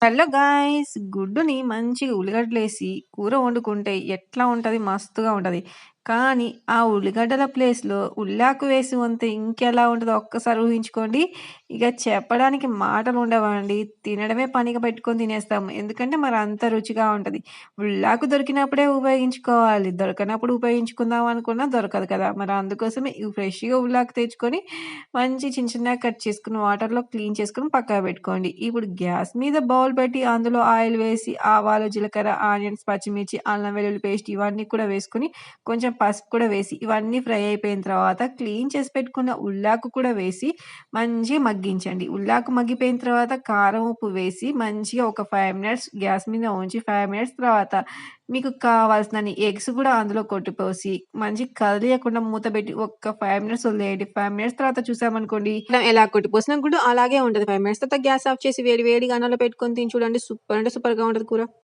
Hello guys! గుడ్డుని మంచిగా ఉల్లిగడ్డలేసి కూర వండుకుంటే ఎట్లా ఉంటది? మస్తుగా ఉంటది. కానీ ఆ ఉల్లిగడ్డల ప్లేస్‌లో ఉల్లాకు వేసి వండితే ఇంకెలా ఉంటదో ఒక్కసారి ఊహించుకోండి. ఇక చెప్పడానికి మాటలుండవండి. తినడమే పనిగా పెట్టుకొని తినేస్తాం. ఎందుకంటే మరి అంత రుచిగా ఉంటది. ఉల్లాకు దొరికినప్పుడే ఉపయోగించుకోవాలి. దొరకనప్పుడు ఉపయోగించుకుందాం అనుకున్నా దొరకదు కదా! మరి అందుకోసమే ఇవి ఫ్రెష్‌గా ఉల్లాకు తెచ్చుకొని మంచి చిన్న చిన్నగా కట్ చేసుకొని వాటర్‌లో క్లీన్ చేసుకొని పక్కన పెట్టుకోండి. ఇప్పుడు గ్యాస్ మీద బౌల్ పెట్టి అందులో ఆయిల్ వేసి ఆవాలు, జీలకర్ర, ఆనియన్స్, పచ్చిమిర్చి, అల్లం వెల్లుల్లి పేస్ట్ ఇవన్నీ కూడా వేసుకొని కొంచెం పసుపు కూడా వేసి ఇవన్నీ ఫ్రై అయిపోయిన తర్వాత క్లీన్ చేసి పెట్టుకున్న ఉల్లాకు కూడా వేసి మంచిగా మగ్గించండి. ఉల్లాకు మగ్గిపోయిన తర్వాత కారం, ఉప్పు వేసి మంచిగా ఒక 5 మినిట్స్ గ్యాస్ మీద ఉంచి 5 మినిట్స్ తర్వాత మీకు కావాల్సినన్ని ఎగ్స్ గూడా అందులో కొట్టిపోసి, మంచిగా కదిలియకుండా మూత పెట్టి ఒక్క 5 మినిట్స్ వదిలేయండి. 5 మినిట్స్ తర్వాత చూసామనుకోండి, మనం ఎలా కొట్టిపోసిన గుడ్డు అలాగే ఉంటది. 5 మినిట్స్ తర్వాత గ్యాస్ ఆఫ్ చేసి వేడి వేడిగా అన్నంలో పెట్టుకొని తిని చూడండి. సూపర్ అంటే సూపర్‌గా ఉంటది కూర.